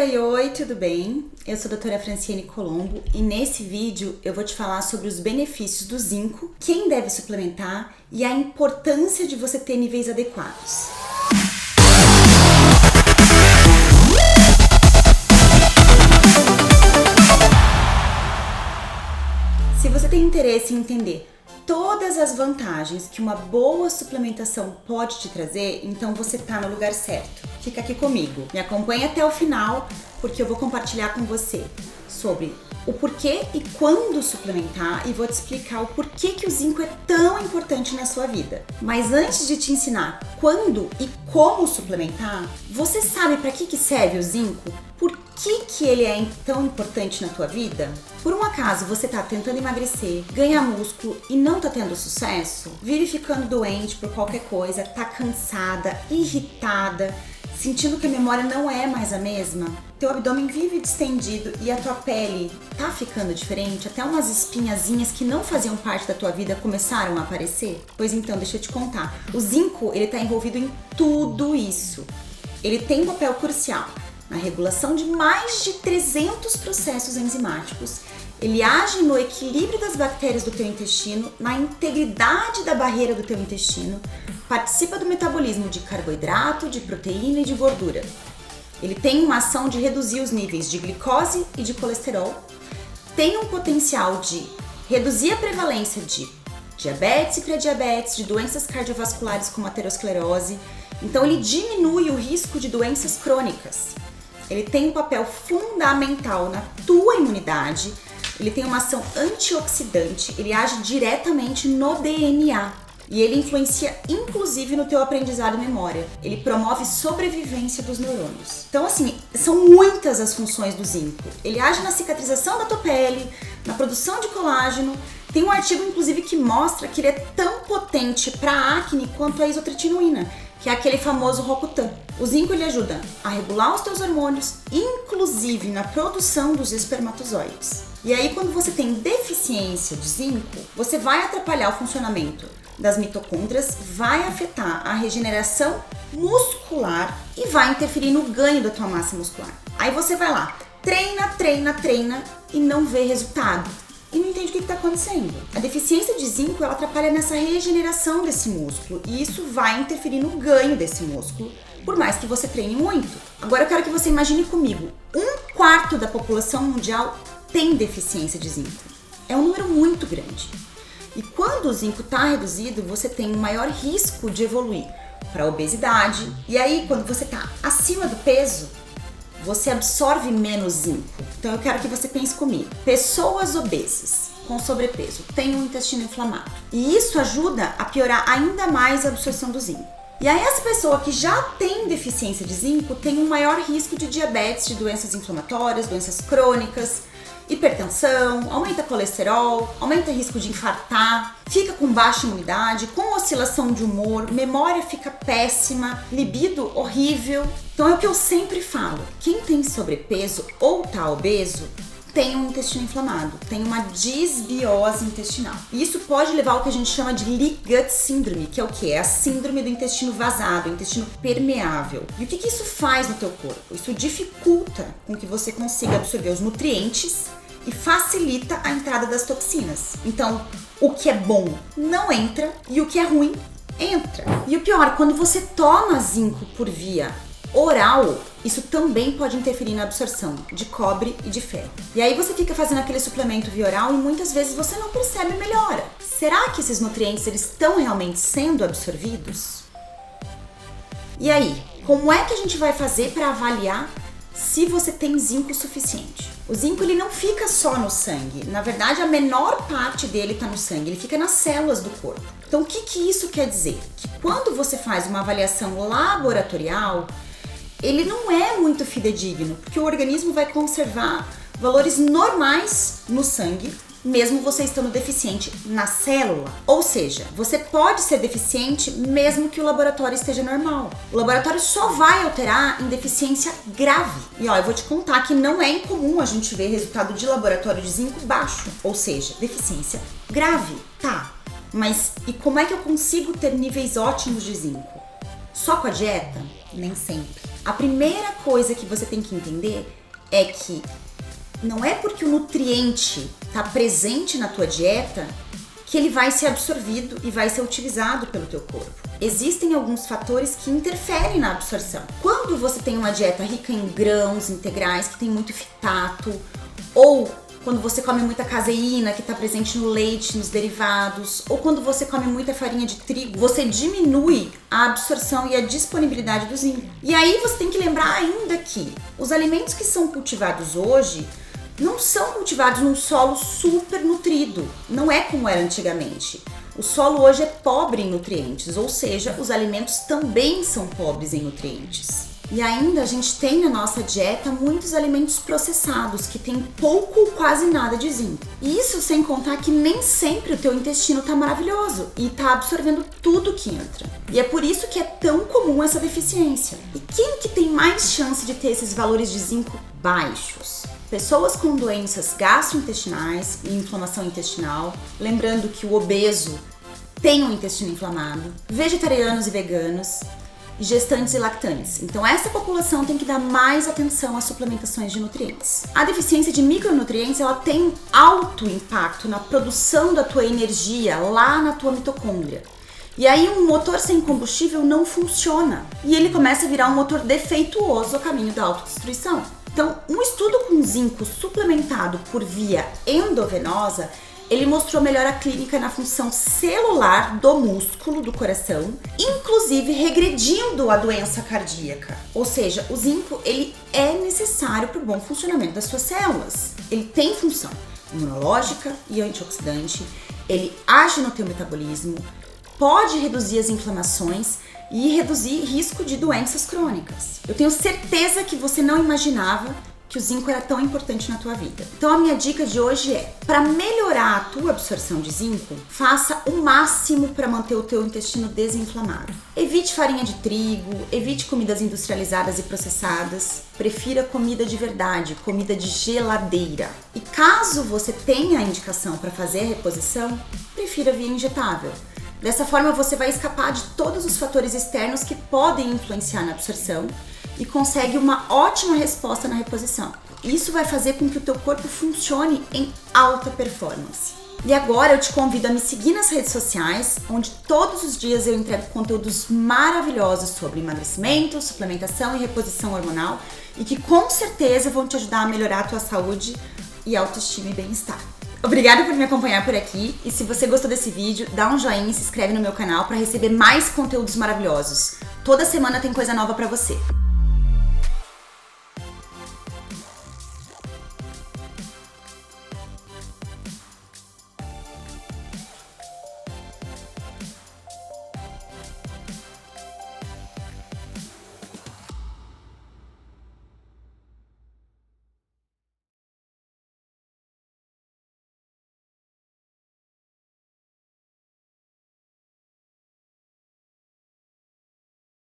Oi, tudo bem? Eu sou a doutora Franciane Colombo e nesse vídeo eu vou te falar sobre os benefícios do zinco, quem deve suplementar e a importância de você ter níveis adequados. Se você tem interesse em entender todas as vantagens que uma boa suplementação pode te trazer, então você tá no lugar certo. Fica aqui comigo, me acompanha até o final, porque eu vou compartilhar com você sobre o porquê e quando suplementar e vou te explicar o porquê que o zinco é tão importante na sua vida. Mas antes de te ensinar quando e como suplementar, você sabe para que serve o zinco? Por que ele é tão importante na tua vida? Por um acaso você tá tentando emagrecer, ganhar músculo e não tá tendo sucesso? Vive ficando doente por qualquer coisa, tá cansada, irritada, sentindo que a memória não é mais a mesma? Teu abdômen vive distendido e a tua pele tá ficando diferente? Até umas espinhazinhas que não faziam parte da tua vida começaram a aparecer? Pois então, deixa eu te contar. O zinco, ele tá envolvido em tudo isso. Ele tem um papel crucial na regulação de mais de 300 processos enzimáticos. Ele age no equilíbrio das bactérias do teu intestino, na integridade da barreira do teu intestino, participa do metabolismo de carboidrato, de proteína e de gordura. Ele tem uma ação de reduzir os níveis de glicose e de colesterol, tem um potencial de reduzir a prevalência de diabetes e pré-diabetes, de doenças cardiovasculares como aterosclerose, então ele diminui o risco de doenças crônicas. Ele tem um papel fundamental na tua imunidade, ele tem uma ação antioxidante, ele age diretamente no DNA e ele influencia inclusive no teu aprendizado e memória. Ele promove sobrevivência dos neurônios. Então assim, são muitas as funções do zinco. Ele age na cicatrização da tua pele, na produção de colágeno. Tem um artigo inclusive que mostra que ele é tão potente para acne quanto a isotretinoína, que é aquele famoso Rocutan. O zinco ele ajuda a regular os teus hormônios, inclusive na produção dos espermatozoides. E aí quando você tem deficiência de zinco, você vai atrapalhar o funcionamento das mitocôndrias, vai afetar a regeneração muscular e vai interferir no ganho da tua massa muscular. Aí você vai lá, treina e não vê resultado. E não entende o que está acontecendo. A deficiência de zinco ela atrapalha nessa regeneração desse músculo e isso vai interferir no ganho desse músculo, por mais que você treine muito. Agora eu quero que você imagine comigo, 1/4 da população mundial tem deficiência de zinco. É um número muito grande. E quando o zinco está reduzido, você tem um maior risco de evoluir para obesidade. E aí, quando você está acima do peso, você absorve menos zinco. Então eu quero que você pense comigo. Pessoas obesas com sobrepeso têm um intestino inflamado. E isso ajuda a piorar ainda mais a absorção do zinco. E aí essa pessoa que já tem deficiência de zinco tem um maior risco de diabetes, de doenças inflamatórias, doenças crônicas, hipertensão, aumenta colesterol, aumenta o risco de infartar, fica com baixa imunidade, com oscilação de humor, memória fica péssima, libido horrível. Então é o que eu sempre falo, quem tem sobrepeso ou tá obeso tem um intestino inflamado, tem uma disbiose intestinal. E isso pode levar ao que a gente chama de leak gut syndrome, que é o que? É a síndrome do intestino vazado, intestino permeável. E o que isso faz no teu corpo? Isso dificulta com que você consiga absorver os nutrientes e facilita a entrada das toxinas. Então, o que é bom não entra e o que é ruim entra. E o pior, quando você toma zinco por via oral, isso também pode interferir na absorção de cobre e de ferro. E aí você fica fazendo aquele suplemento via oral e muitas vezes você não percebe melhora. Será que esses nutrientes eles estão realmente sendo absorvidos? E aí, como é que a gente vai fazer para avaliar se você tem zinco suficiente? O zinco ele não fica só no sangue. Na verdade, a menor parte dele está no sangue, ele fica nas células do corpo. Então, o que isso quer dizer? Que quando você faz uma avaliação laboratorial, ele não é muito fidedigno, porque o organismo vai conservar valores normais no sangue, mesmo você estando deficiente na célula. Ou seja, você pode ser deficiente mesmo que o laboratório esteja normal. O laboratório só vai alterar em deficiência grave. E ó, eu vou te contar que não é incomum a gente ver resultado de laboratório de zinco baixo, ou seja, deficiência grave. Tá, mas e como é que eu consigo ter níveis ótimos de zinco? Só com a dieta? Nem sempre. A primeira coisa que você tem que entender é que não é porque o nutriente está presente na tua dieta que ele vai ser absorvido e vai ser utilizado pelo teu corpo. Existem alguns fatores que interferem na absorção. Quando você tem uma dieta rica em grãos integrais, que tem muito fitato, ou quando você come muita caseína, que está presente no leite, nos derivados, ou quando você come muita farinha de trigo, você diminui a absorção e a disponibilidade do zinco. E aí você tem que lembrar ainda que os alimentos que são cultivados hoje não são cultivados num solo super nutrido, não é como era antigamente. O solo hoje é pobre em nutrientes, ou seja, os alimentos também são pobres em nutrientes. E ainda a gente tem na nossa dieta muitos alimentos processados que têm pouco ou quase nada de zinco. E isso sem contar que nem sempre o teu intestino tá maravilhoso e tá absorvendo tudo que entra. E é por isso que é tão comum essa deficiência. E quem que tem mais chance de ter esses valores de zinco baixos? Pessoas com doenças gastrointestinais e inflamação intestinal, lembrando que o obeso tem um intestino inflamado, vegetarianos e veganos, gestantes e lactantes. Então essa população tem que dar mais atenção às suplementações de nutrientes. A deficiência de micronutrientes, ela tem um alto impacto na produção da tua energia lá na tua mitocôndria. E aí um motor sem combustível não funciona e ele começa a virar um motor defeituoso a caminho da autodestruição. Então, um estudo com zinco suplementado por via endovenosa, ele mostrou melhora clínica na função celular do músculo do coração, inclusive regredindo a doença cardíaca. Ou seja, o zinco ele é necessário para o bom funcionamento das suas células. Ele tem função imunológica e antioxidante, ele age no teu metabolismo, pode reduzir as inflamações e reduzir risco de doenças crônicas. Eu tenho certeza que você não imaginava que o zinco era tão importante na tua vida. Então a minha dica de hoje é, para melhorar a tua absorção de zinco, faça o máximo para manter o teu intestino desinflamado. Evite farinha de trigo, evite comidas industrializadas e processadas, prefira comida de verdade, comida de geladeira. E caso você tenha a indicação para fazer a reposição, prefira via injetável. Dessa forma você vai escapar de todos os fatores externos que podem influenciar na absorção e consegue uma ótima resposta na reposição. Isso vai fazer com que o teu corpo funcione em alta performance. E agora eu te convido a me seguir nas redes sociais, onde todos os dias eu entrego conteúdos maravilhosos sobre emagrecimento, suplementação e reposição hormonal e que com certeza vão te ajudar a melhorar a tua saúde e autoestima e bem-estar. Obrigada por me acompanhar por aqui e se você gostou desse vídeo, dá um joinha e se inscreve no meu canal para receber mais conteúdos maravilhosos. Toda semana tem coisa nova para você.